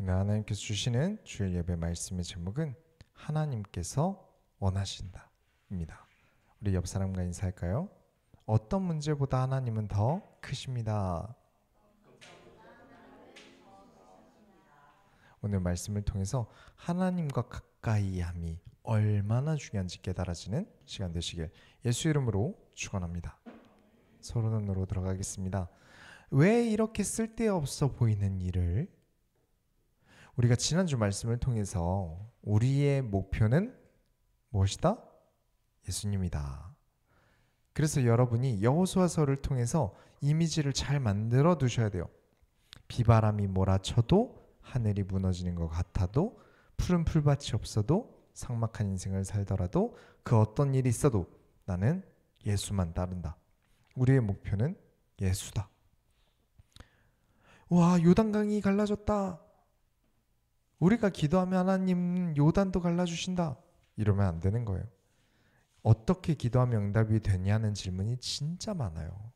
오늘 하나님께서 주시는 주일 예배 말씀의 제목은 하나님께서 원하신다 입니다. 우리 옆 사람과 인사할까요? 어떤 문제보다 하나님은 더 크십니다. 오늘 말씀을 통해서 하나님과 가까이함이 얼마나 중요한지 깨달아지는 시간 되시길 예수 이름으로 축원합니다. 서론으로 들어가겠습니다. 왜 이렇게 쓸데없어 보이는 일을 우리가 지난주 말씀을 통해서 우리의 목표는 무엇이다? 예수님이다. 그래서 여러분이 여호수아서를 통해서 이미지를 잘 만들어 두셔야 돼요. 비바람이 몰아쳐도 하늘이 무너지는 것 같아도 푸른 풀밭이 없어도 삭막한 인생을 살더라도 그 어떤 일이 있어도 나는 예수만 따른다. 우리의 목표는 예수다. 와, 요단강이 갈라졌다. 우리가 기도하면 하나님 요단도 갈라주신다. 이러면 안 되는 거예요. 어떻게 기도하면 응답이 되냐는 질문이 진짜 많아요.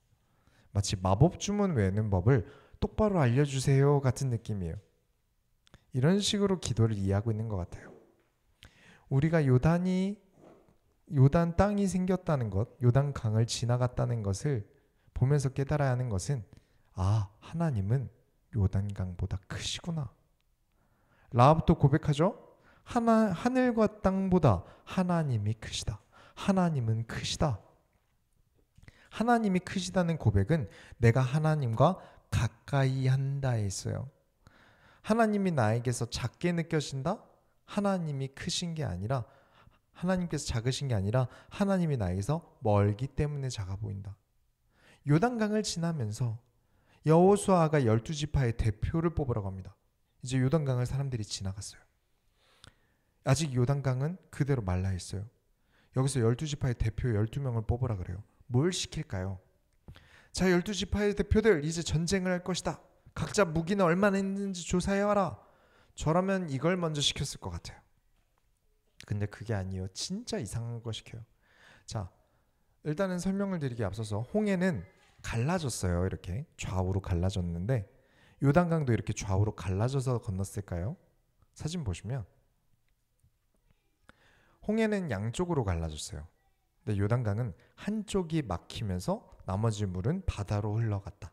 마치 마법 주문 외우는 법을 똑바로 알려주세요 같은 느낌이에요. 이런 식으로 기도를 이해하고 있는 것 같아요. 우리가 요단 땅이 생겼다는 것, 요단 강을 지나갔다는 것을 보면서 깨달아야 하는 것은 하나님은 요단강보다 크시구나. 라합도 고백하죠. 하늘과 땅보다 하나님이 크시다. 하나님은 크시다. 하나님이 크시다는 고백은 내가 하나님과 가까이 한다 했어요. 하나님이 나에게서 작게 느껴진다? 하나님이 크신 게 아니라 하나님께서 작으신 게 아니라 하나님이 나에게서 멀기 때문에 작아 보인다. 요단강을 지나면서 여호수아가 12지파의 대표를 뽑으라고 합니다. 이제 요단강을 사람들이 지나갔어요. 아직 요단강은 그대로 말라 있어요. 여기서 12지파의 대표 12명을 뽑으라 그래요. 뭘 시킬까요? 자, 12지파의 대표들 이제 전쟁을 할 것이다. 각자 무기는 얼마나 있는지 조사해와라. 저라면 이걸 먼저 시켰을 것 같아요. 근데 그게 아니에요. 진짜 이상한 거 시켜요. 자, 일단은 설명을 드리기 앞서서 홍해는 갈라졌어요. 이렇게 좌우로 갈라졌는데 요단강도 이렇게 좌우로 갈라져서 건넜을까요? 사진 보시면 홍해는 양쪽으로 갈라졌어요. 근데 요단강은 한쪽이 막히면서 나머지 물은 바다로 흘러갔다.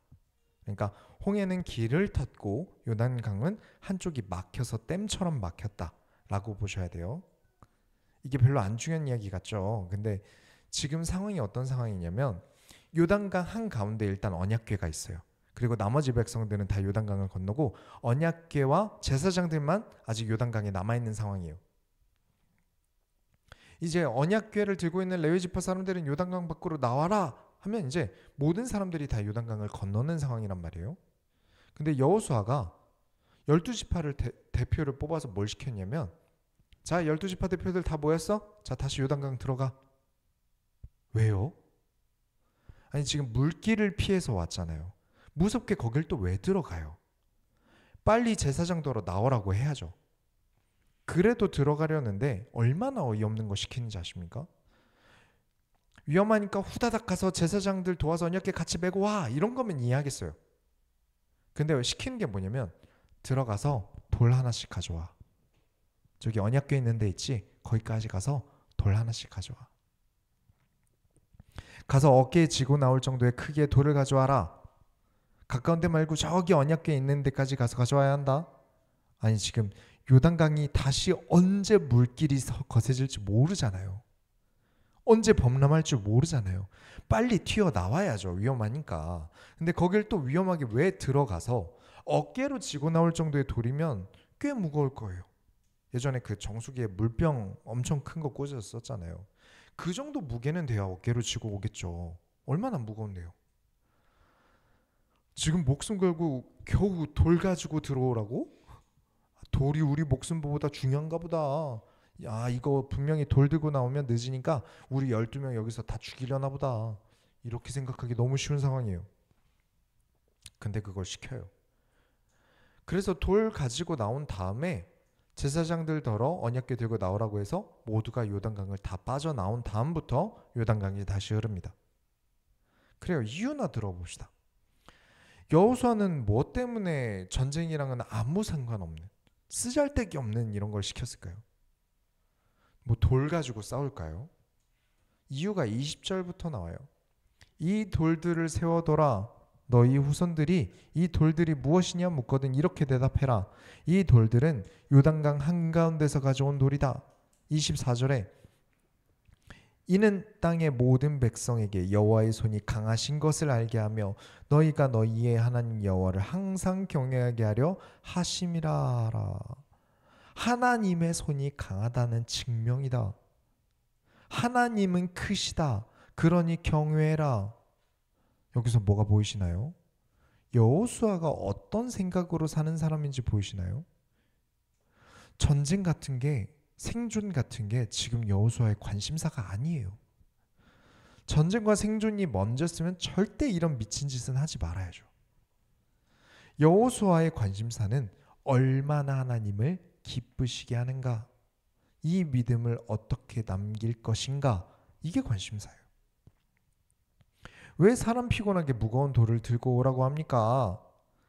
그러니까 홍해는 길을 탔고 요단강은 한쪽이 막혀서 댐처럼 막혔다라고 보셔야 돼요. 이게 별로 안 중요한 이야기 같죠. 근데 지금 상황이 어떤 상황이냐면 요단강 한가운데 일단 언약궤가 있어요. 그리고 나머지 백성들은 다 요단강을 건너고 언약궤와 제사장들만 아직 요단강에 남아있는 상황이에요. 이제 언약궤를 들고 있는 레위지파 사람들은 요단강 밖으로 나와라 하면 이제 모든 사람들이 다 요단강을 건너는 상황이란 말이에요. 근데 여호수아가 12지파를 대표를 뽑아서 뭘 시켰냐면 자, 12지파 대표들 다 모였어? 자, 다시 요단강 들어가. 왜요? 아니, 지금 물길을 피해서 왔잖아요. 무섭게 거길 또 왜 들어가요? 빨리 제사장도로 나오라고 해야죠. 그래도 들어가려는데 얼마나 어이없는 거 시키는지 아십니까? 위험하니까 후다닥 가서 제사장들 도와서 언약궤 같이 메고 와, 이런 거면 이해하겠어요. 근데 시키는 게 뭐냐면 들어가서 돌 하나씩 가져와. 저기 언약궤 있는 데 있지? 거기까지 가서 돌 하나씩 가져와. 가서 어깨에 지고 나올 정도의 크기의 돌을 가져와라. 가까운 데 말고 저기 언약궤 있는 데까지 가서 가져와야 한다. 아니, 지금 요단강이 다시 언제 물길이 거세질지 모르잖아요. 언제 범람할 줄 모르잖아요. 빨리 튀어나와야죠. 위험하니까. 근데 거길 또 위험하게 왜 들어가서 어깨로 지고 나올 정도의 돌이면 꽤 무거울 거예요. 예전에 그 정수기에 물병 엄청 큰 거 꽂았었잖아요. 그 정도 무게는 돼야 어깨로 지고 오겠죠. 얼마나 무거운데요. 지금 목숨 걸고 겨우 돌 가지고 들어오라고? 돌이 우리 목숨보다 중요한가 보다. 야, 이거 분명히 돌 들고 나오면 늦으니까 우리 12명 여기서 다 죽이려나 보다. 이렇게 생각하기 너무 쉬운 상황이에요. 근데 그걸 시켜요. 그래서 돌 가지고 나온 다음에 제사장들더러 언약궤 들고 나오라고 해서 모두가 요단강을 다 빠져나온 다음부터 요단강이 다시 흐릅니다. 그래요. 이유나 들어봅시다. 여호수아는 뭐 때문에 전쟁이랑은 아무 상관없는 쓰잘데기 없는 이런 걸 시켰을까요? 뭐 돌 가지고 싸울까요? 이유가 20절부터 나와요. 이 돌들을 세워둬라. 너희 후손들이 이 돌들이 무엇이냐 묻거든 이렇게 대답해라. 이 돌들은 요단강 한가운데서 가져온 돌이다. 24절에 이는 땅의 모든 백성에게 여호와의 손이 강하신 것을 알게 하며 너희가 너희의 하나님 여호와를 항상 경외하게 하려 하심이라. 하나님의 손이 강하다는 증명이다. 하나님은 크시다. 그러니 경외해라. 여기서 뭐가 보이시나요? 여호수아가 어떤 생각으로 사는 사람인지 보이시나요? 전쟁 같은 게, 생존 같은 게 지금 여호수아의 관심사가 아니에요. 전쟁과 생존이 먼저였으면 절대 이런 미친 짓은 하지 말아야죠. 여호수아의 관심사는 얼마나 하나님을 기쁘시게 하는가, 이 믿음을 어떻게 남길 것인가, 이게 관심사예요. 왜 사람 피곤하게 무거운 돌을 들고 오라고 합니까?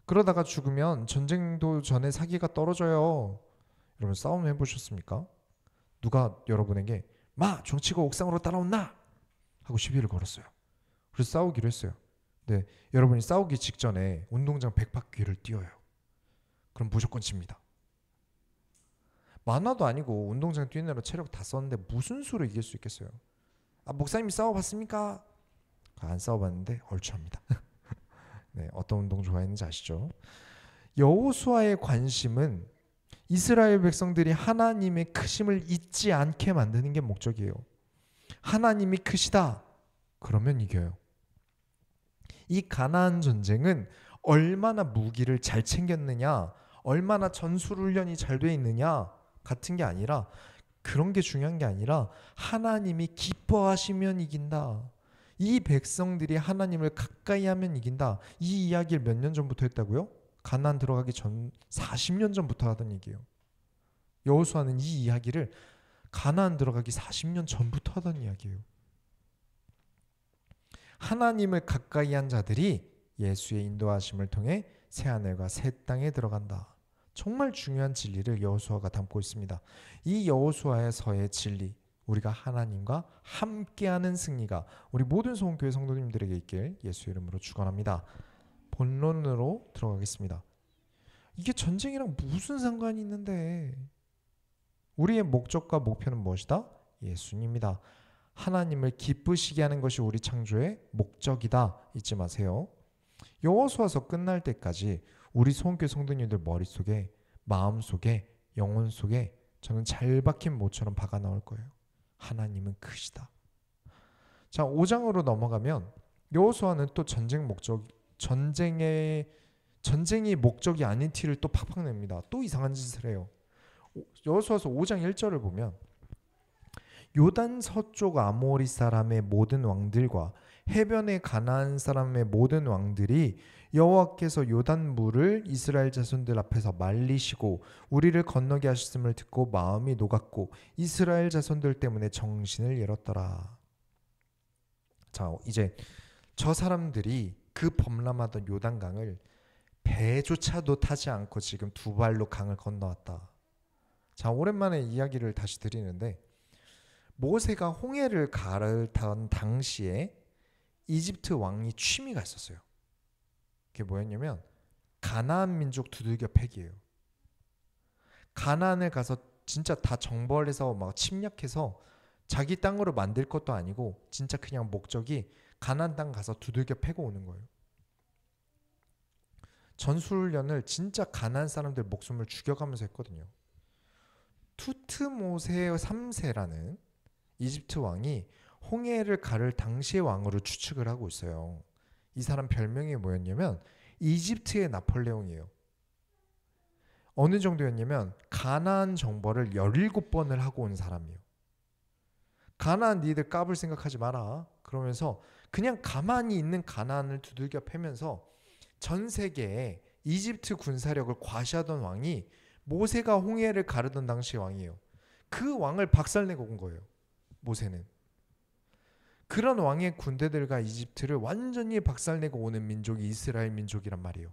그러다가 죽으면 전쟁도 전에 사기가 떨어져요. 여러분 싸움 해보셨습니까? 누가 여러분에게 마! 종치고 옥상으로 따라온나! 하고 시비를 걸었어요. 그래서 싸우기로 했어요. 근데 여러분이 싸우기 직전에 운동장 100바퀴를 뛰어요. 그럼 무조건 집니다. 만화도 아니고 운동장 뛰느라 체력 다 썼는데 무슨 수로 이길 수 있겠어요? 아, 목사님이 싸워봤습니까? 안 싸워봤는데 얼추합니다. 네, 어떤 운동 좋아했는지 아시죠? 여호수아의 관심은 이스라엘 백성들이 하나님의 크심을 잊지 않게 만드는 게 목적이에요. 하나님이 크시다. 그러면 이겨요. 이 가나안 전쟁은 얼마나 무기를 잘 챙겼느냐, 얼마나 전술훈련이 잘 돼 있느냐 같은 게 아니라, 그런 게 중요한 게 아니라 하나님이 기뻐하시면 이긴다. 이 백성들이 하나님을 가까이 하면 이긴다. 이 이야기를 몇 년 전부터 했다고요? 가나안 들어가기 전 40년 전부터 하던 얘기예요. 여호수아는 이 이야기를 가나안 들어가기 40년 전부터 하던 이야기예요. 하나님을 가까이 한 자들이 예수의 인도하심을 통해 새하늘과 새 땅에 들어간다. 정말 중요한 진리를 여호수아가 담고 있습니다. 이 여호수아에서의 진리, 우리가 하나님과 함께하는 승리가 우리 모든 소원교회 성도님들에게 있길 예수의 이름으로 축원합니다. 본론으로 들어가겠습니다. 이게 전쟁이랑 무슨 상관이 있는데? 우리의 목적과 목표는 무엇이다? 예수님이다. 하나님을 기쁘시게 하는 것이 우리 창조의 목적이다. 잊지 마세요. 여호수아서 끝날 때까지 우리 소원교회 성도님들 머릿속에, 마음속에, 영혼 속에 저는 잘 박힌 모처럼 박아 나올 거예요. 하나님은 크시다. 자, 5장으로 넘어가면 여호수아는 또 전쟁이 목적이 아닌 티를 또 팍팍 냅니다. 또 이상한 짓을 해요. 여호수아서 5장 1절을 보면 요단 서쪽 아모리 사람의 모든 왕들과 해변의 가나안 사람의 모든 왕들이 여호와께서 요단 물을 이스라엘 자손들 앞에서 말리시고 우리를 건너게 하셨음을 듣고 마음이 녹았고 이스라엘 자손들 때문에 정신을 잃었더라. 자, 이제 저 사람들이 그 범람하던 요단강을 배조차도 타지 않고 지금 두 발로 강을 건너왔다. 자, 오랜만에 이야기를 다시 드리는데, 모세가 홍해를 가르던 당시에 이집트 왕이 취미가 있었어요. 그게 뭐였냐면 가나안 민족 두들겨 패기예요. 가나안을 가서 진짜 다 정벌해서 막 침략해서 자기 땅으로 만들 것도 아니고 진짜 그냥 목적이 가나안 땅 가서 두들겨 패고 오는 거예요. 전술훈련을 진짜 가나안 사람들 목숨을 죽여가면서 했거든요. 투트모세 3세라는 이집트 왕이 홍해를 가를 당시의 왕으로 추측을 하고 있어요. 이 사람 별명이 뭐였냐면 이집트의 나폴레옹이에요. 어느 정도였냐면 가나안 정벌을 17번을 하고 온 사람이에요. 가나안 니들 까불 생각하지 마라. 그러면서 그냥 가만히 있는 가나안을 두들겨 패면서 전 세계에 이집트 군사력을 과시하던 왕이 모세가 홍해를 가르던 당시의 왕이에요. 그 왕을 박살내고 온 거예요. 모세는. 그런 왕의 군대들과 이집트를 완전히 박살내고 오는 민족이 이스라엘 민족이란 말이에요.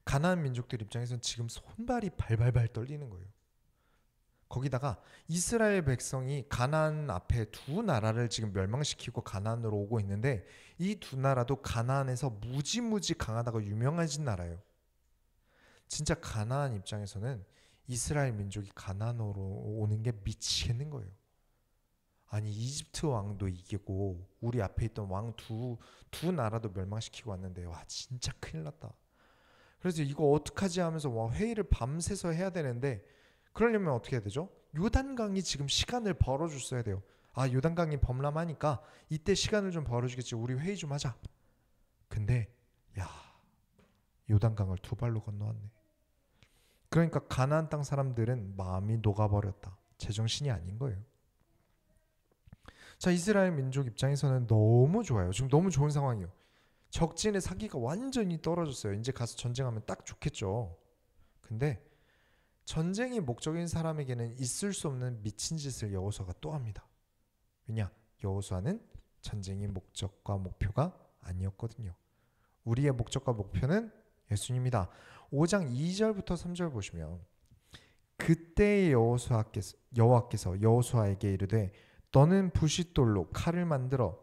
가나안 민족들 입장에서는 지금 손발이 발발발 떨리는 거예요. 거기다가 이스라엘 백성이 가나안 앞에 두 나라를 지금 멸망시키고 가나안으로 오고 있는데 이 두 나라도 가나안에서 무지무지 강하다고 유명해진 나라예요. 진짜 가나안 입장에서는 이스라엘 민족이 가나안으로 오는 게 미치겠는 거예요. 아니 이집트 왕도 이기고 우리 앞에 있던 왕 두 나라도 멸망시키고 왔는데 와 진짜 큰일 났다. 그래서 이거 어떡하지 하면서 와 회의를 밤새서 해야 되는데 그러려면 어떻게 해야 되죠? 요단강이 지금 시간을 벌어줬어야 돼요. 아 요단강이 범람하니까 이때 시간을 좀 벌어주겠지. 우리 회의 좀 하자. 근데 야 요단강을 두 발로 건너왔네. 그러니까 가나안 땅 사람들은 마음이 녹아버렸다. 제정신이 아닌 거예요. 자 이스라엘 민족 입장에서는 너무 좋아요. 지금 너무 좋은 상황이에요. 적진의 사기가 완전히 떨어졌어요. 이제 가서 전쟁하면 딱 좋겠죠. 근데 전쟁이 목적인 사람에게는 있을 수 없는 미친 짓을 여호수아가 또 합니다. 왜냐? 여호수아는 전쟁이 목적과 목표가 아니었거든요. 우리의 목적과 목표는 예수님이다. 5장 2절부터 3절 보시면 그때 여호와께서 여호수아에게 이르되 너는 부싯돌로 칼을 만들어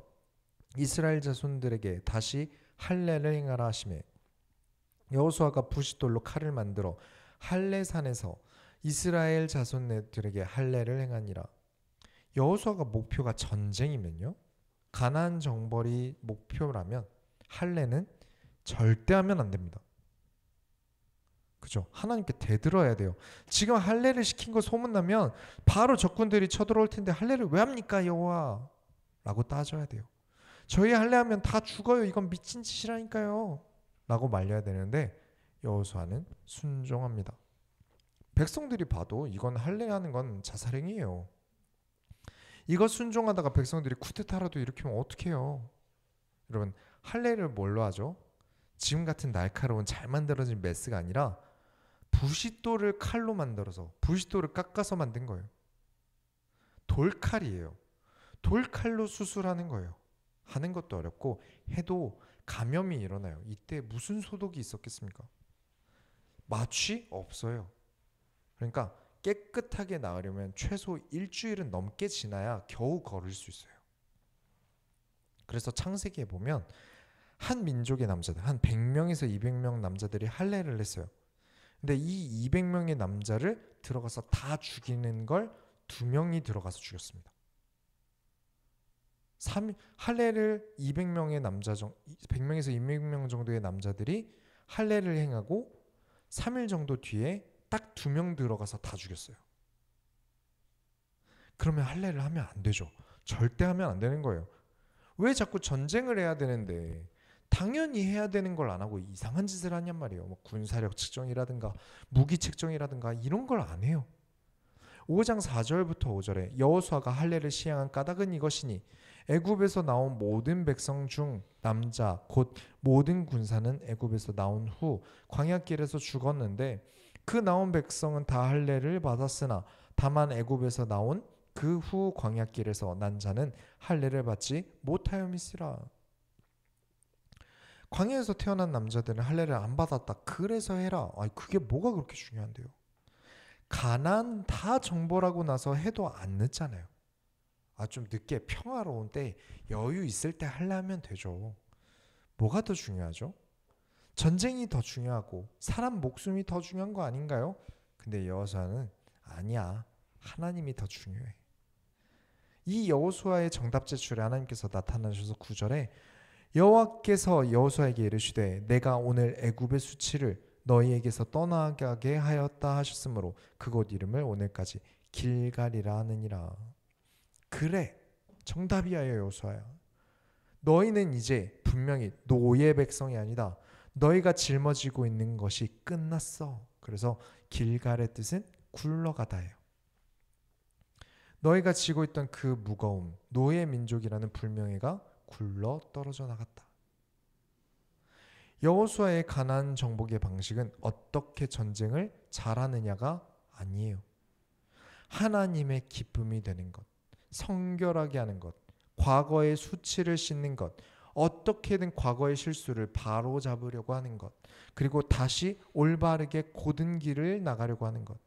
이스라엘 자손들에게 다시 할례를 행하라 하시매 여호수아가 부싯돌로 칼을 만들어 할례산에서 이스라엘 자손들에게 할례를 행하니라. 여호수아가 목표가 전쟁이면요, 가나안 정벌이 목표라면 할례는 절대 하면 안 됩니다. 그죠? 하나님께 대들어야 돼요. 지금 할례를 시킨 거 소문나면 바로 적군들이 쳐들어올 텐데 할례를 왜 합니까 여호와? 라고 따져야 돼요. 저희 할례하면 다 죽어요. 이건 미친 짓이라니까요. 라고 말려야 되는데 여호수아는 순종합니다. 백성들이 봐도 이건 할례하는 건 자살행위예요. 이거 순종하다가 백성들이 쿠데타라도 일으키면 어떡해요? 여러분 할례를 뭘로 하죠? 지금 같은 날카로운 잘 만들어진 메스가 아니라 부싯돌을 칼로 만들어서 부싯돌을 깎아서 만든 거예요. 돌칼이에요. 돌칼로 수술하는 거예요. 하는 것도 어렵고 해도 감염이 일어나요. 이때 무슨 소독이 있었겠습니까? 마취? 없어요. 그러니까 깨끗하게 나으려면 최소 일주일은 넘게 지나야 겨우 걸을 수 있어요. 그래서 창세기에 보면 한 민족의 남자들, 한 100명에서 200명 남자들이 할례를 했어요. 근데 이 200명의 남자를 들어가서 다 죽이는 걸 2명이 들어가서 죽였습니다. 할례를 200명의 남자 100명에서 200명 정도의 남자들이 할례를 행하고 3일 정도 뒤에 딱 2명 들어가서 다 죽였어요. 그러면 할례를 하면 안 되죠. 절대 하면 안 되는 거예요. 왜 자꾸 전쟁을 해야 되는데 당연히 해야 되는 걸 안 하고 이상한 짓을 하냔 말이에요. 뭐 군사력 측정이라든가 무기 측정이라든가 이런 걸 안 해요. 5장 4절부터 5절에 여호수아가 할례를 시행한 까닭은 이것이니 애굽에서 나온 모든 백성 중 남자 곧 모든 군사는 애굽에서 나온 후 광야길에서 죽었는데 그 나온 백성은 다 할례를 받았으나 다만 애굽에서 나온 그 후 광야길에서 난 자는 할례를 받지 못하였음이라. 광야에서 태어난 남자들은 할례를 안 받았다. 그래서 해라. 아니 그게 뭐가 그렇게 중요한데요? 가나안 다 정벌하고 나서 해도 안 늦잖아요. 좀 늦게 평화로운 때 여유 있을 때 하려면 되죠. 뭐가 더 중요하죠? 전쟁이 더 중요하고 사람 목숨이 더 중요한 거 아닌가요? 근데 여호수아는 아니야. 하나님이 더 중요해. 이 여호수아의 정답 제출에 하나님께서 나타나셔서 9절에 여호와께서 여호수아에게 이르시되 내가 오늘 애굽의 수치를 너희에게서 떠나게 하였다 하셨으므로 그곳 이름을 오늘까지 길갈이라 하느니라. 그래 정답이야 여호수아야. 너희는 이제 분명히 노예 백성이 아니다. 너희가 짊어지고 있는 것이 끝났어. 그래서 길갈의 뜻은 굴러가다예요. 너희가 지고 있던 그 무거움, 노예 민족이라는 불명예가 굴러 떨어져 나갔다. 여호수아의 가나안 정복의 방식은 어떻게 전쟁을 잘하느냐가 아니에요. 하나님의 기쁨이 되는 것, 성결하게 하는 것, 과거의 수치를 씻는 것, 어떻게든 과거의 실수를 바로 잡으려고 하는 것, 그리고 다시 올바르게 곧은 길을 나가려고 하는 것.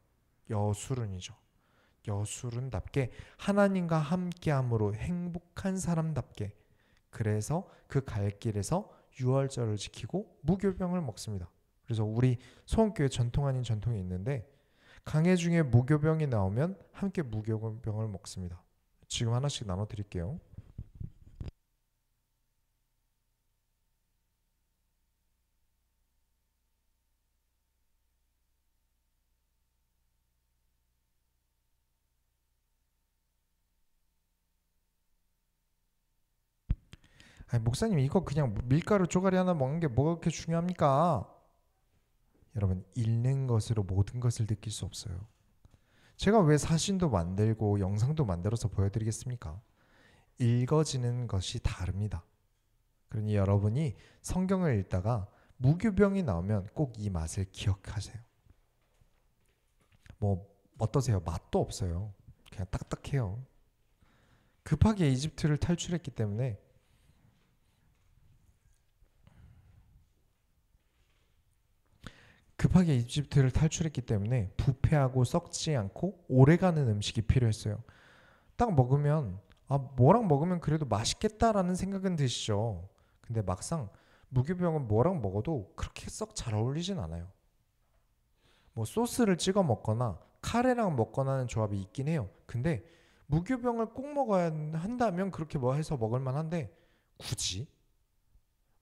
여수른이죠. 여수른답게 하나님과 함께함으로 행복한 사람답게, 그래서 그 갈 길에서 유월절을 지키고 무교병을 먹습니다. 그래서 우리 소원교회 전통 아닌 전통이 있는데, 강해 중에 무교병이 나오면 함께 무교병을 먹습니다. 지금 하나씩 나눠 드릴게요. 아니, 목사님 이거 그냥 밀가루 쪼가리 하나 먹는 게 뭐가 그렇게 중요합니까? 여러분, 읽는 것으로 모든 것을 느낄 수 없어요. 제가 왜 사진도 만들고 영상도 만들어서 보여드리겠습니까? 읽어지는 것이 다릅니다. 그러니 여러분이 성경을 읽다가 무교병이 나오면 꼭 이 맛을 기억하세요. 뭐 어떠세요? 맛도 없어요. 그냥 딱딱해요. 급하게 이집트를 탈출했기 때문에 부패하고 썩지 않고 오래가는 음식이 필요했어요. 딱 먹으면 뭐랑 먹으면 그래도 맛있겠다라는 생각은 드시죠. 근데 막상 무교병은 뭐랑 먹어도 그렇게 썩 잘 어울리진 않아요. 뭐 소스를 찍어 먹거나 카레랑 먹거나는 조합이 있긴 해요. 근데 무교병을 꼭 먹어야 한다면 그렇게 뭐 해서 먹을 만한데, 굳이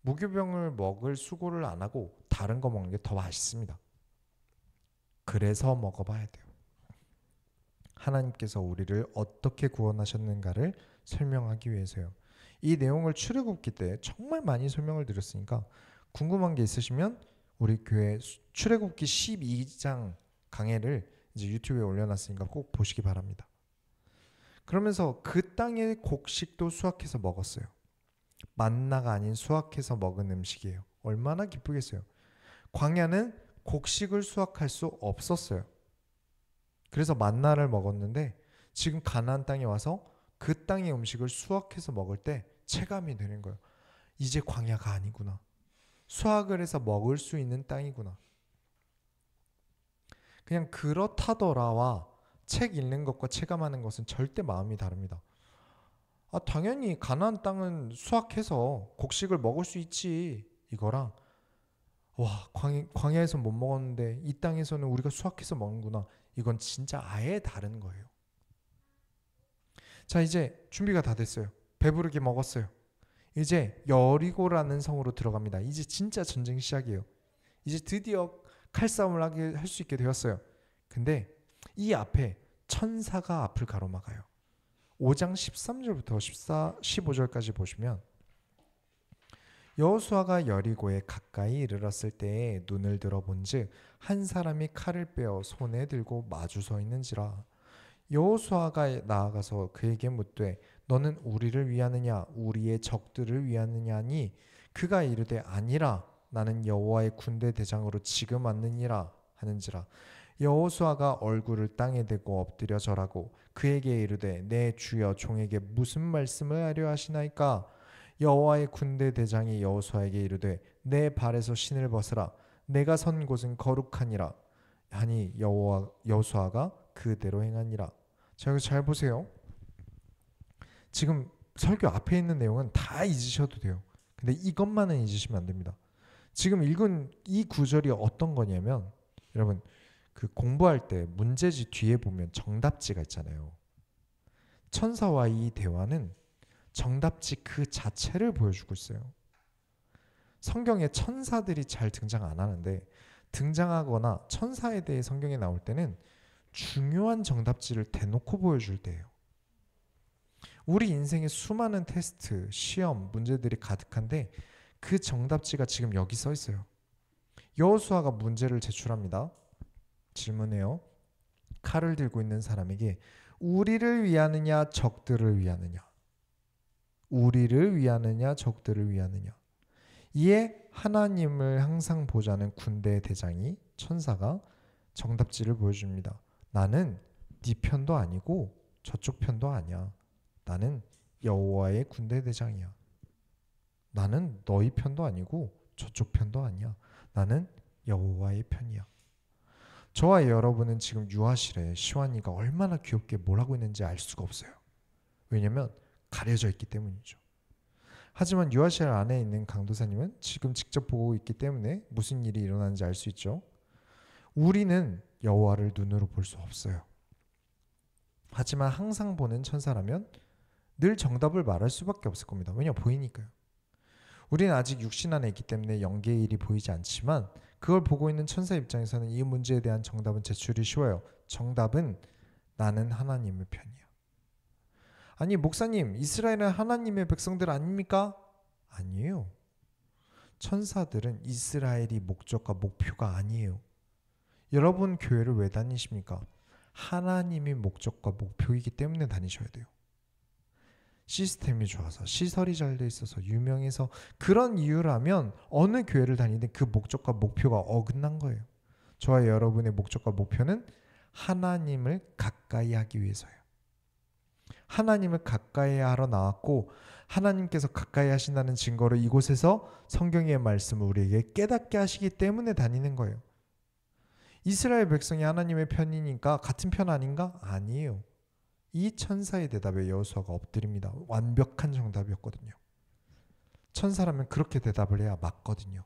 무교병을 먹을 수고를 안 하고 다른 거 먹는 게 더 맛있습니다. 그래서 먹어봐야 돼요. 하나님께서 우리를 어떻게 구원하셨는가를 설명하기 위해서요. 이 내용을 출애굽기 때 정말 많이 설명을 드렸으니까 궁금한 게 있으시면 우리 교회 출애굽기 12장 강해를 이제 유튜브에 올려놨으니까 꼭 보시기 바랍니다. 그러면서 그 땅의 곡식도 수확해서 먹었어요. 만나가 아닌 수확해서 먹은 음식이에요. 얼마나 기쁘겠어요. 광야는 곡식을 수확할 수 없었어요. 그래서 만나를 먹었는데 지금 가나안 땅에 와서 그 땅의 음식을 수확해서 먹을 때 체감이 되는 거예요. 이제 광야가 아니구나. 수확을 해서 먹을 수 있는 땅이구나. 그냥 그렇다더라와 책 읽는 것과 체감하는 것은 절대 마음이 다릅니다. 당연히 가나안 땅은 수확해서 곡식을 먹을 수 있지, 이거랑 광야에서 못 먹었는데 이 땅에서는 우리가 수확해서 먹는구나, 이건 진짜 아예 다른 거예요. 자, 이제 준비가 다 됐어요. 배부르게 먹었어요. 이제 여리고라는 성으로 들어갑니다. 이제 진짜 전쟁 시작이에요. 이제 드디어 칼싸움을 할 수 있게 되었어요. 근데 이 앞에 천사가 앞을 가로막아요. 5장 13절부터 15절까지 보시면, 여호수아가 여리고에 가까이 이르렀을 때에 눈을 들어 본즉 한 사람이 칼을 빼어 손에 들고 마주 서 있는지라. 여호수아가 나아가서 그에게 묻되 너는 우리를 위하느냐 우리의 적들을 위하느냐니, 그가 이르되 아니라 나는 여호와의 군대 대장으로 지금 왔느니라 하는지라. 여호수아가 얼굴을 땅에 대고 엎드려 절하고 그에게 이르되 내 주여 종에게 무슨 말씀을 하려 하시나이까. 여호와의 군대 대장이 여호수아에게 이르되 내 발에서 신을 벗으라 내가 선 곳은 거룩하니라 하니 여호수아가 그대로 행하니라. 자, 여기 잘 보세요. 지금 설교 앞에 있는 내용은 다 잊으셔도 돼요. 근데 이것만은 잊으시면 안 됩니다. 지금 읽은 이 구절이 어떤 거냐면, 여러분 그 공부할 때 문제지 뒤에 보면 정답지가 있잖아요. 천사와 이 대화는 정답지 그 자체를 보여주고 있어요. 성경에 천사들이 잘 등장 안 하는데, 등장하거나 천사에 대해 성경에 나올 때는 중요한 정답지를 대놓고 보여줄 때예요. 우리 인생에 수많은 테스트, 시험, 문제들이 가득한데 그 정답지가 지금 여기 써 있어요. 여호수아가 문제를 제출합니다. 질문해요. 칼을 들고 있는 사람에게 우리를 위하느냐 적들을 위하느냐, 우리를 위하느냐 적들을 위하느냐. 이에 하나님을 항상 보자는 군대 대장이, 천사가 정답지를 보여줍니다. 나는 네 편도 아니고 저쪽 편도 아니야. 나는 여호와의 군대 대장이야. 나는 너희 편도 아니고 저쪽 편도 아니야. 나는 여호와의 편이야. 저와 여러분은 지금 유아실에 시완이가 얼마나 귀엽게 뭘 하고 있는지 알 수가 없어요. 왜냐면 가려져 있기 때문이죠. 하지만 유아실 안에 있는 강도사님은 지금 직접 보고 있기 때문에 무슨 일이 일어나는지 알 수 있죠. 우리는 여호와를 눈으로 볼 수 없어요. 하지만 항상 보는 천사라면 늘 정답을 말할 수밖에 없을 겁니다. 왜냐, 보이니까요. 우리는 아직 육신 안에 있기 때문에 영계의 일이 보이지 않지만 그걸 보고 있는 천사 입장에서는 이 문제에 대한 정답은 제출이 쉬워요. 정답은 나는 하나님의 편이야. 아니 목사님, 이스라엘은 하나님의 백성들 아닙니까? 아니에요. 천사들은 이스라엘이 목적과 목표가 아니에요. 여러분 교회를 왜 다니십니까? 하나님이 목적과 목표이기 때문에 다니셔야 돼요. 시스템이 좋아서, 시설이 잘 돼 있어서, 유명해서, 그런 이유라면 어느 교회를 다니든 그 목적과 목표가 어긋난 거예요. 저와 여러분의 목적과 목표는 하나님을 가까이 하기 위해서예요. 하나님을 가까이 하러 나왔고 하나님께서 가까이 하신다는 증거를 이곳에서 성경의 말씀을 우리에게 깨닫게 하시기 때문에 다니는 거예요. 이스라엘 백성이 하나님의 편이니까 같은 편 아닌가? 아니에요. 이 천사의 대답에 여호수아가 엎드립니다. 완벽한 정답이었거든요. 천사라면 그렇게 대답을 해야 맞거든요.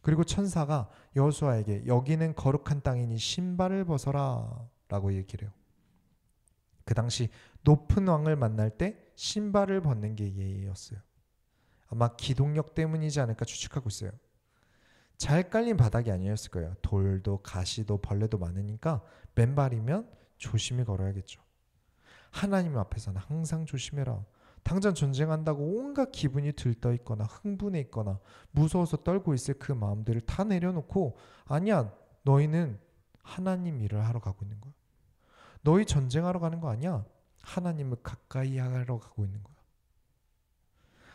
그리고 천사가 여호수아에게 여기는 거룩한 땅이니 신발을 벗어라 라고 얘기를 해요. 그 당시 높은 왕을 만날 때 신발을 벗는 게 예의였어요. 아마 기동력 때문이지 않을까 추측하고 있어요. 잘 깔린 바닥이 아니었을 거예요. 돌도 가시도 벌레도 많으니까 맨발이면 조심히 걸어야겠죠. 하나님 앞에서는 항상 조심해라. 당장 전쟁한다고 온갖 기분이 들떠 있거나 흥분해 있거나 무서워서 떨고 있을 그 마음들을 다 내려놓고 아니야, 너희는 하나님 일을 하러 가고 있는 거야. 너희 전쟁하러 가는 거 아니야. 하나님을 가까이 하러 가고 있는 거야.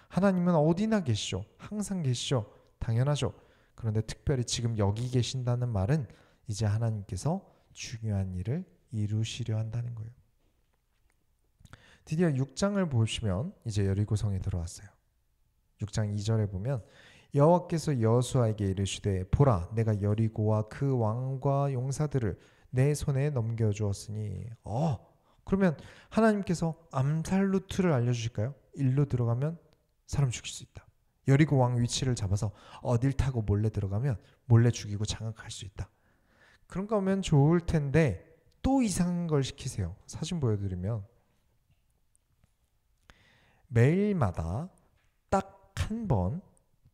하나님은 어디나 계시죠. 항상 계시죠. 당연하죠. 그런데 특별히 지금 여기 계신다는 말은 이제 하나님께서 중요한 일을 이루시려 한다는 거예요. 드디어 6장을 보시면 이제 여리고성에 들어왔어요. 6장 2절에 보면 여호와께서 여호수아에게 이르시되 보라, 내가 여리고와 그 왕과 용사들을 내 손에 넘겨주었으니 그러면 하나님께서 암살 루트를 알려주실까요? 일로 들어가면 사람 죽일 수 있다. 여리고 왕 위치를 잡아서 어딜 타고 몰래 들어가면 몰래 죽이고 장악할 수 있다. 그런가 하면 좋을 텐데 또 이상한 걸 시키세요. 사진 보여드리면 매일마다 딱 한 번,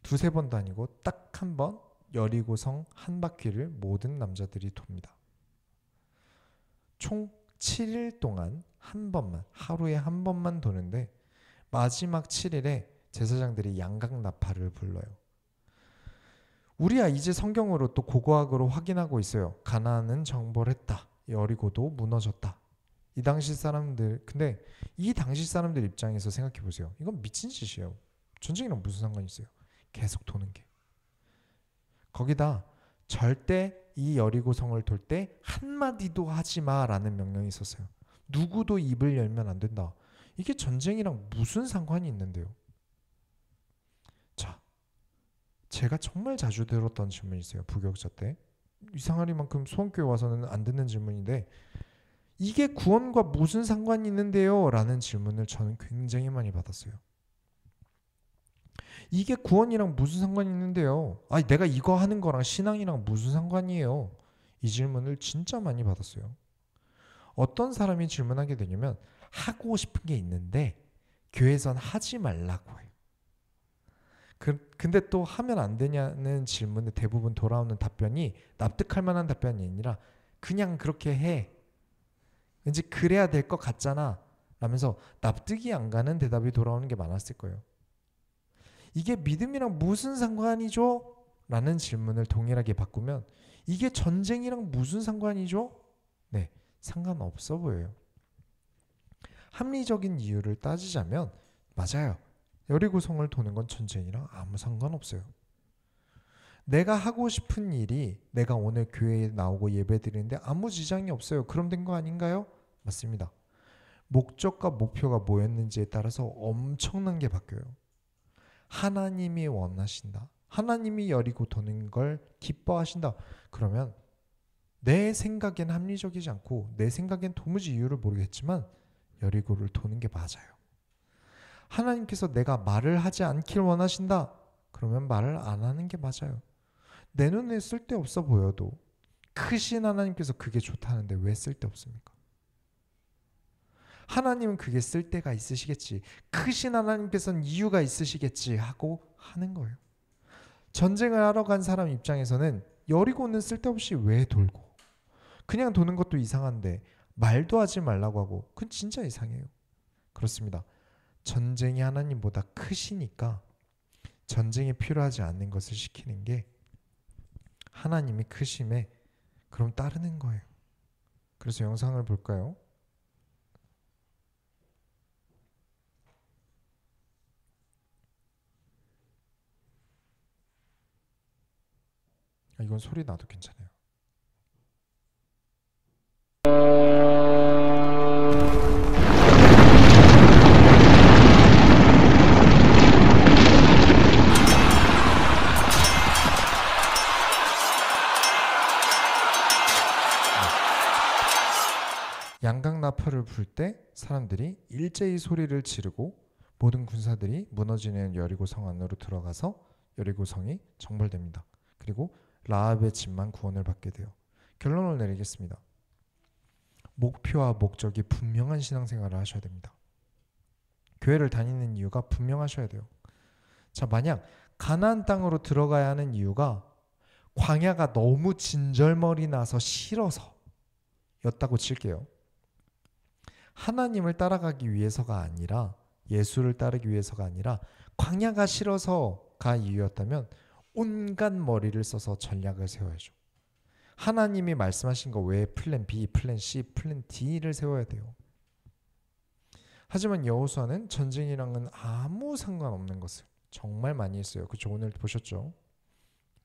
두세 번도 아니고 딱 한 번 여리고성 한 바퀴를 모든 남자들이 돕니다. 총 7일 동안 한 번만, 하루에 한 번만 도는데 마지막 7일에 제사장들이 양각나팔을 불러요. 우리야 이제 성경으로 또 고고학으로 확인하고 있어요. 가나안은 정벌했다. 여리고도 무너졌다. 이 당시 사람들, 근데 이 당시 사람들 입장에서 생각해 보세요. 이건 미친 짓이에요. 전쟁이랑 무슨 상관이 있어요? 계속 도는 게. 거기다 절대 이 여리고성을 돌 때 한마디도 하지 마라는 명령이 있었어요. 누구도 입을 열면 안 된다. 이게 전쟁이랑 무슨 상관이 있는데요? 자, 제가 정말 자주 들었던 질문이 있어요. 부교육자 때. 이상하리만큼 소원교회 와서는 안 듣는 질문인데 이게 구원과 무슨 상관이 있는데요? 라는 질문을 저는 굉장히 많이 받았어요. 이게 구원이랑 무슨 상관이 있는데요? 아니 내가 이거 하는 거랑 신앙이랑 무슨 상관이에요? 이 질문을 진짜 많이 받았어요. 어떤 사람이 질문하게 되냐면 하고 싶은 게 있는데 교회에선 하지 말라고 해요. 근데 또 하면 안 되냐는 질문에 대부분 돌아오는 답변이 납득할 만한 답변이 아니라 그냥 그렇게 해. 왠지 그래야 될 것 같잖아 라면서 납득이 안 가는 대답이 돌아오는 게 많았을 거예요. 이게 믿음이랑 무슨 상관이죠? 라는 질문을 동일하게 바꾸면 이게 전쟁이랑 무슨 상관이죠? 네, 상관없어 보여요. 합리적인 이유를 따지자면 맞아요. 여리고성을 도는 건 전쟁이랑 아무 상관없어요. 내가 하고 싶은 일이 내가 오늘 교회에 나오고 예배드리는데 아무 지장이 없어요. 그럼 된 거 아닌가요? 맞습니다. 목적과 목표가 뭐였는지에 따라서 엄청난 게 바뀌어요. 하나님이 원하신다. 하나님이 여리고 도는 걸 기뻐하신다. 그러면 내 생각엔 합리적이지 않고 내 생각엔 도무지 이유를 모르겠지만 여리고를 도는 게 맞아요. 하나님께서 내가 말을 하지 않길 원하신다. 그러면 말을 안 하는 게 맞아요. 내 눈에 쓸데없어 보여도 크신 하나님께서 그게 좋다는데 왜 쓸데없습니까? 하나님은 그게 쓸데가 있으시겠지. 크신 하나님께서는 이유가 있으시겠지 하고 하는 거예요. 전쟁을 하러 간 사람 입장에서는 여리고는 쓸데없이 왜 돌고 그냥 도는 것도 이상한데 말도 하지 말라고 하고 그건 진짜 이상해요. 그렇습니다. 전쟁이 하나님보다 크시니까 전쟁이 필요하지 않는 것을 시키는 게 하나님이 크심에 그럼 따르는 거예요. 그래서 영상을 볼까요? 이건 소리 나도 괜찮아요. 양강나팔을 불 때 사람들이 일제히 소리를 지르고 모든 군사들이 무너지는 여리고 성 안으로 들어가서 여리고 성이 정벌됩니다. 그리고 라합의 집만 구원을 받게 돼요. 결론을 내리겠습니다. 목표와 목적이 분명한 신앙생활을 하셔야 됩니다. 교회를 다니는 이유가 분명하셔야 돼요. 자, 만약 가나안 땅으로 들어가야 하는 이유가 광야가 너무 진절머리 나서 싫어서 였다고 칠게요. 하나님을 따라가기 위해서가 아니라 예수를 따르기 위해서가 아니라 광야가 싫어서가 이유였다면 온갖 머리를 써서 전략을 세워야죠. 하나님이 말씀하신 거 외에 플랜 B, 플랜 C, 플랜 D를 세워야 돼요. 하지만 여호수아는 전쟁이랑은 아무 상관없는 것을 정말 많이 했어요. 그렇죠? 오늘 보셨죠?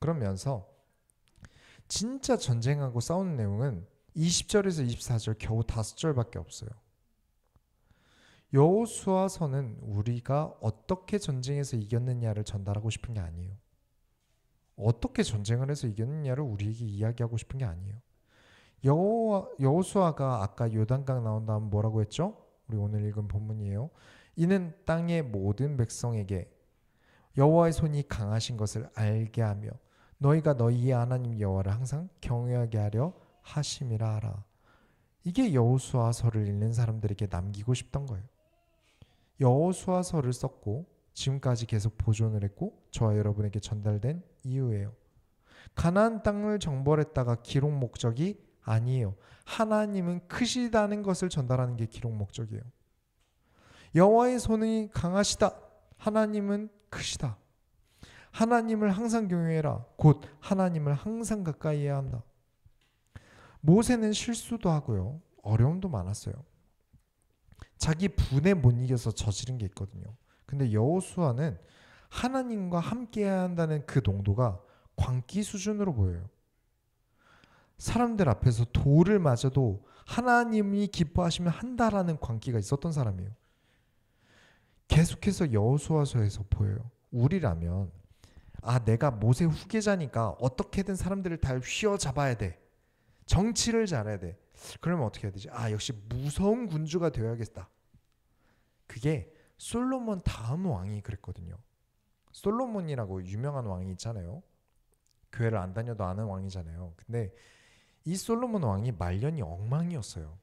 그러면서 진짜 전쟁하고 싸우는 내용은 20절에서 24절 겨우 5절밖에 없어요. 여호수아서는 우리가 어떻게 전쟁에서 이겼느냐를 전달하고 싶은 게 아니에요. 어떻게 전쟁을 해서 이겼느냐를 우리에게 이야기하고 싶은 게 아니에요. 여호수아가 아까 요단강 나온 다음 뭐라고 했죠? 우리 오늘 읽은 본문이에요. 이는 땅의 모든 백성에게 여호와의 손이 강하신 것을 알게 하며 너희가 너희의 하나님 여호와를 항상 경외하게 하려 하심이라 하라. 이게 여호수아서를 읽는 사람들에게 남기고 싶던 거예요. 여호수아서를 썼고 지금까지 계속 보존을 했고 저와 여러분에게 전달된 이유예요. 가나안 땅을 정벌했다가 기록 목적이 아니에요. 하나님은 크시다는 것을 전달하는 게 기록 목적이에요. 여호와의 손이 강하시다. 하나님은 크시다. 하나님을 항상 경외해라. 곧 하나님을 항상 가까이 해야 한다. 모세는 실수도 하고요. 어려움도 많았어요. 자기 분에 못 이겨서 저지른 게 있거든요. 근데 여호수아는 하나님과 함께 해야 한다는 그 농도가 광기 수준으로 보여요. 사람들 앞에서 돌을 맞아도 하나님이 기뻐하시면 한다라는 광기가 있었던 사람이에요. 계속해서 여호수아서에서 보여요. 우리라면 내가 모세 후계자니까 어떻게든 사람들을 다 휘어잡아야 돼. 정치를 잘해야 돼. 그러면 어떻게 해야 되지? 역시 무서운 군주가 되어야겠다. 그게 솔로몬 다음 왕이 그랬거든요. 솔로몬이라고 유명한 왕이 있잖아요. 교회를 안 다녀도 아는 왕이잖아요. 근데 이 솔로몬 왕이 말년이 엉망이었어요.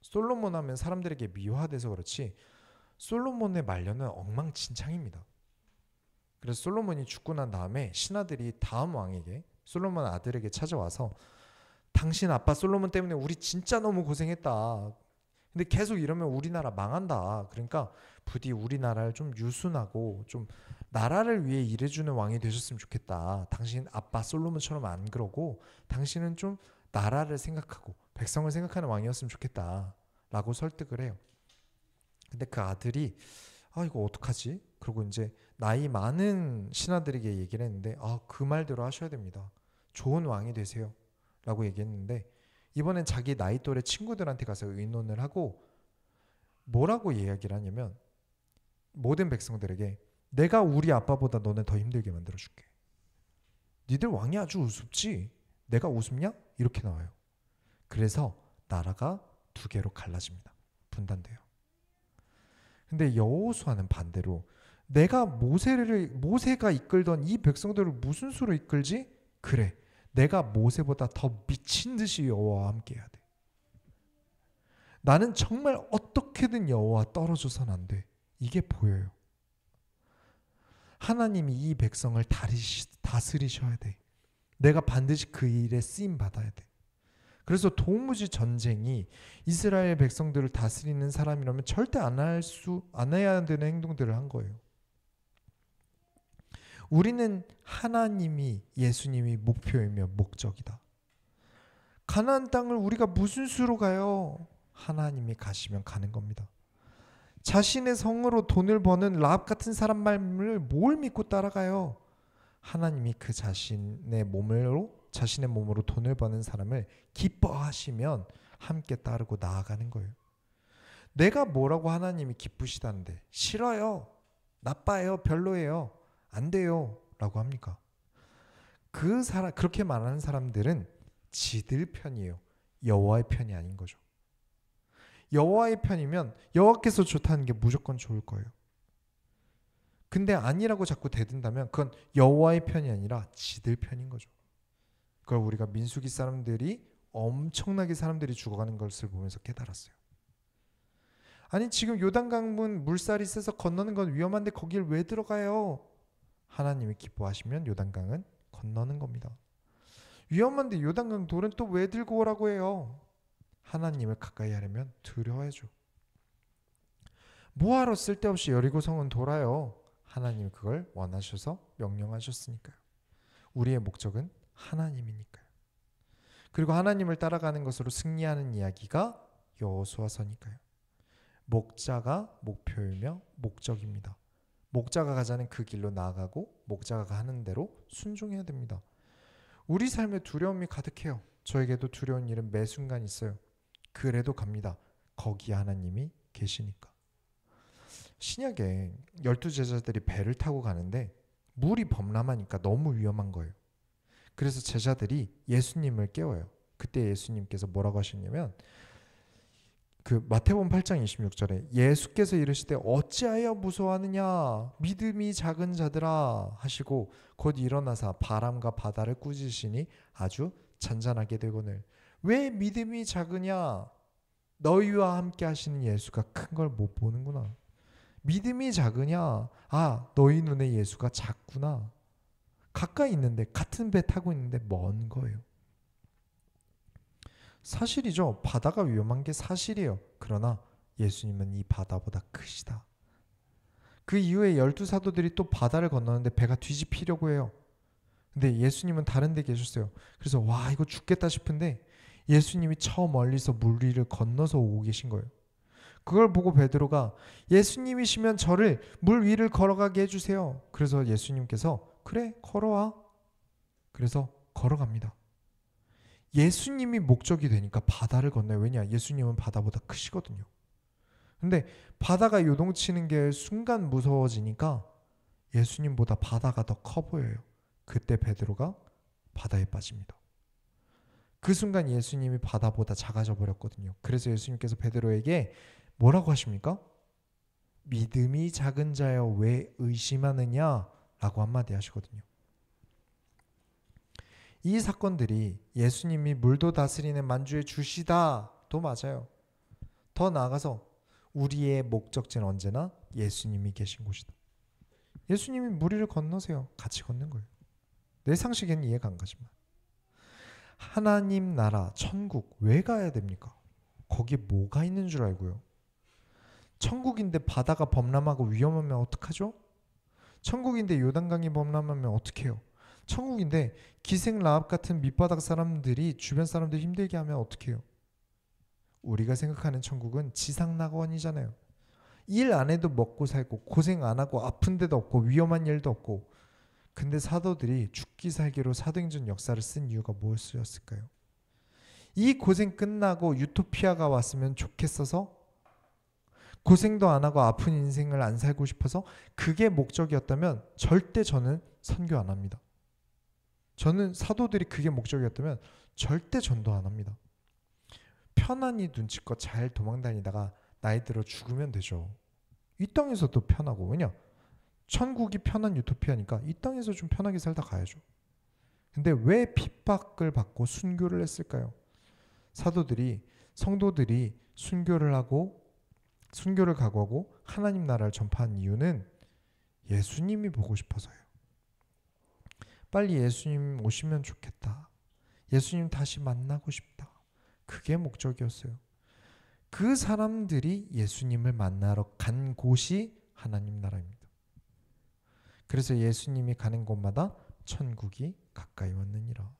솔로몬 하면 사람들에게 미화돼서 그렇지 솔로몬의 말년은 엉망진창입니다. 그래서 솔로몬이 죽고 난 다음에 신하들이 다음 왕에게 솔로몬 아들에게 찾아와서 당신 아빠 솔로몬 때문에 우리 진짜 너무 고생했다. 근데 계속 이러면 우리나라 망한다. 그러니까 부디 우리나라를 좀 유순하고 좀 나라를 위해 일해주는 왕이 되셨으면 좋겠다. 당신 아빠 솔로몬처럼 안 그러고 당신은 좀 나라를 생각하고 백성을 생각하는 왕이었으면 좋겠다. 라고 설득을 해요. 근데 그 아들이 이거 어떡하지? 그리고 이제 나이 많은 신하들에게 얘기를 했는데 그 말대로 하셔야 됩니다. 좋은 왕이 되세요. 라고 얘기했는데 이번엔 자기 나이 또래 친구들한테 가서 의논을 하고 뭐라고 이야기를 하냐면 모든 백성들에게 내가 우리 아빠보다 너네 더 힘들게 만들어줄게. 니들 왕이 아주 우습지? 내가 우습냐? 이렇게 나와요. 그래서 나라가 두 개로 갈라집니다. 분단돼요. 근데 여호수아는 반대로 내가 모세가 이끌던 이 백성들을 무슨 수로 이끌지? 그래, 내가 모세보다 더 미친 듯이 여호와와 함께 해야 돼. 나는 정말 어떻게든 여호와 떨어져선 안 돼. 이게 보여요. 하나님이 이 백성을 다스리셔야 돼. 내가 반드시 그 일에 쓰임 받아야 돼. 그래서 도무지 전쟁이 이스라엘 백성들을 다스리는 사람이라면 절대 안 해야 되는 행동들을 한 거예요. 우리는 하나님이, 예수님이 목표이며 목적이다. 가나안 땅을 우리가 무슨 수로 가요? 하나님이 가시면 가는 겁니다. 자신의 성으로 돈을 버는 라합 같은 사람 말을 뭘 믿고 따라가요? 하나님이 그 자신의 몸으로 돈을 버는 사람을 기뻐하시면 함께 따르고 나아가는 거예요. 내가 뭐라고 하나님이 기쁘시다는데 싫어요, 나빠요, 별로예요, 안 돼요 라고 합니까? 그렇게 말하는 사람들은 지들 편이에요. 여호와의 편이 아닌 거죠. 여호와의 편이면 여호와께서 좋다는 게 무조건 좋을 거예요. 근데 아니라고 자꾸 대든다면 그건 여호와의 편이 아니라 지들 편인 거죠. 그걸 우리가 민수기 사람들이 엄청나게 사람들이 죽어가는 것을 보면서 깨달았어요. 아니 지금 요단강문 물살이 세서 건너는 건 위험한데 거길 왜 들어가요? 하나님이 기뻐하시면 요단강은 건너는 겁니다. 위험한데 요단강 돌은 또 왜 들고 오라고 해요? 하나님을 가까이 하려면 두려워야죠. 뭐하러 쓸데없이 여리고성은 돌아요? 하나님이 그걸 원하셔서 명령하셨으니까요. 우리의 목적은 하나님이니까요. 그리고 하나님을 따라가는 것으로 승리하는 이야기가 여호수아서니까요. 목자가 목표이며 목적입니다. 목자가 가자는 그 길로 나아가고 목자가 하는 대로 순종해야 됩니다. 우리 삶에 두려움이 가득해요. 저에게도 두려운 일은 매 순간 있어요. 그래도 갑니다. 거기에 하나님이 계시니까. 신약에 12제자들이 배를 타고 가는데 물이 범람하니까 너무 위험한 거예요. 그래서 제자들이 예수님을 깨워요. 그때 예수님께서 뭐라고 하셨냐면 그 마태복음 8장 26절에 예수께서 이르시되 어찌하여 무서워하느냐 믿음이 작은 자들아 하시고 곧 일어나사 바람과 바다를 꾸짖으시니 아주 잔잔하게 되거늘. 왜 믿음이 작으냐? 너희와 함께 하시는 예수가 큰 걸 못 보는구나. 믿음이 작으냐? 아, 너희 눈에 예수가 작구나. 가까이 있는데 같은 배 타고 있는데 먼 거예요. 사실이죠. 바다가 위험한 게 사실이에요. 그러나 예수님은 이 바다보다 크시다. 그 이후에 12사도들이 또 바다를 건너는데 배가 뒤집히려고 해요. 근데 예수님은 다른 데 계셨어요. 그래서 와 이거 죽겠다 싶은데 예수님이 저 멀리서 물 위를 건너서 오고 계신 거예요. 그걸 보고 베드로가 예수님이시면 저를 물 위를 걸어가게 해주세요. 그래서 예수님께서 그래 걸어와. 그래서 걸어갑니다. 예수님이 목적이 되니까 바다를 건너요. 왜냐? 예수님은 바다보다 크시거든요. 근데 바다가 요동치는 게 순간 무서워지니까 예수님보다 바다가 더 커 보여요. 그때 베드로가 바다에 빠집니다. 그 순간 예수님이 바다보다 작아져 버렸거든요. 그래서 예수님께서 베드로에게 뭐라고 하십니까? 믿음이 작은 자여 왜 의심하느냐? 라고 한마디 하시거든요. 이 사건들이 예수님이 물도 다스리는 만주의 주시다도 맞아요. 더 나아가서 우리의 목적지는 언제나 예수님이 계신 곳이다. 예수님이 물 위를 건너세요. 같이 걷는 거예요. 내 상식에는 이해가 안 가지만 하나님 나라 천국 왜 가야 됩니까? 거기에 뭐가 있는 줄 알고요. 천국인데 바다가 범람하고 위험하면 어떡하죠? 천국인데 요단강이 범람하면 어떡해요? 천국인데 기생 라합 같은 밑바닥 사람들이 주변 사람들 힘들게 하면 어떡해요? 우리가 생각하는 천국은 지상낙원이잖아요. 일 안 해도 먹고 살고 고생 안 하고 아픈 데도 없고 위험한 일도 없고. 근데 사도들이 죽기 살기로 사도행전 역사를 쓴 이유가 무엇이었을까요? 이 고생 끝나고 유토피아가 왔으면 좋겠어서? 고생도 안 하고 아픈 인생을 안 살고 싶어서 그게 목적이었다면 절대 저는 선교 안 합니다. 저는 사도들이 그게 목적이었다면 절대 전도 안 합니다. 편안히 눈치껏 잘 도망다니다가 나이 들어 죽으면 되죠. 이 땅에서도 편하고, 왜냐? 천국이 편한 유토피아니까 이 땅에서 좀 편하게 살다 가야죠. 근데 왜 핍박을 받고 순교를 했을까요? 사도들이, 성도들이 순교를 각오하고 하나님 나라를 전파한 이유는 예수님이 보고 싶어서예요. 빨리 예수님 오시면 좋겠다. 예수님 다시 만나고 싶다. 그게 목적이었어요. 그 사람들이 예수님을 만나러 간 곳이 하나님 나라입니다. 그래서 예수님이 가는 곳마다 천국이 가까이 왔느니라.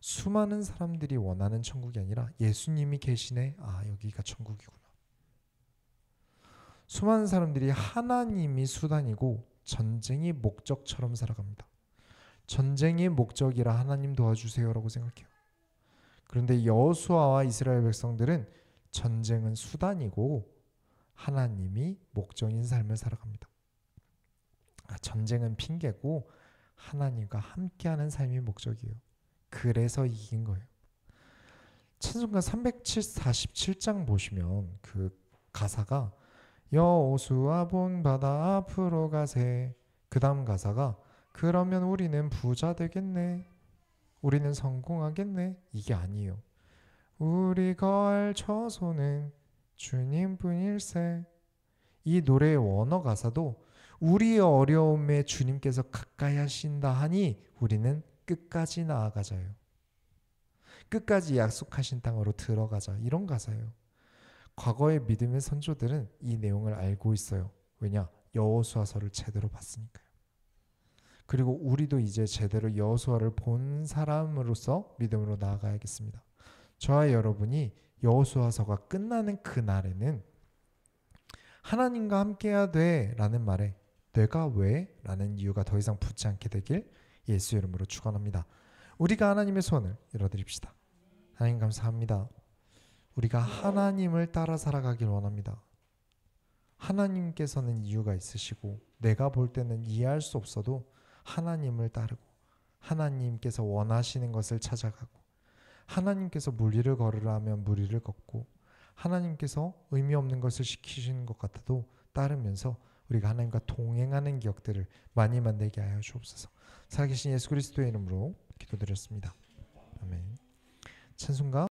수많은 사람들이 원하는 천국이 아니라 예수님이 계시네. 아, 여기가 천국이구나. 수많은 사람들이 하나님이 수단이고 전쟁이 목적처럼 살아갑니다. 전쟁이 목적이라 하나님 도와주세요라고 생각해요. 그런데 여호수아와 이스라엘 백성들은 전쟁은 수단이고 하나님이 목적인 삶을 살아갑니다. 전쟁은 핑계고 하나님과 함께하는 삶이 목적이에요. 그래서 이긴 거예요. 찬송가 347장 보시면 그 가사가 여호수아 본 바다 앞으로 가세. 그 다음 가사가 그러면 우리는 부자 되겠네. 우리는 성공하겠네. 이게 아니에요. 우리 거할 처소는 주님뿐일세. 이 노래의 원어 가사도 우리의 어려움에 주님께서 가까이 하신다 하니 우리는 끝까지 나아가자요. 끝까지 약속하신 땅으로 들어가자. 이런 가사예요. 과거의 믿음의 선조들은 이 내용을 알고 있어요. 왜냐? 여호수아서를 제대로 봤으니까요. 그리고 우리도 이제 제대로 여호수아를 본 사람으로서 믿음으로 나아가야겠습니다. 저와 여러분이 여호수아서가 끝나는 그날에는 하나님과 함께해야 돼 라는 말에 내가 왜? 라는 이유가 더 이상 붙지 않게 되길 예수 이름으로 축원합니다. 우리가 하나님의 소원을 이뤄드립시다. 하나님 감사합니다. 우리가 하나님을 따라 살아가길 원합니다. 하나님께서는 이유가 있으시고 내가 볼 때는 이해할 수 없어도 하나님을 따르고 하나님께서 원하시는 것을 찾아가고 하나님께서 무리를 걸으라 하면 무리를 걷고 하나님께서 의미 없는 것을 시키시는 것 같아도 따르면서 우리가 하나님과 동행하는 기억들을 많이 만들게 하여 주옵소서. 살아계신 예수 그리스도의 이름으로 기도드렸습니다. 아멘. 찬송가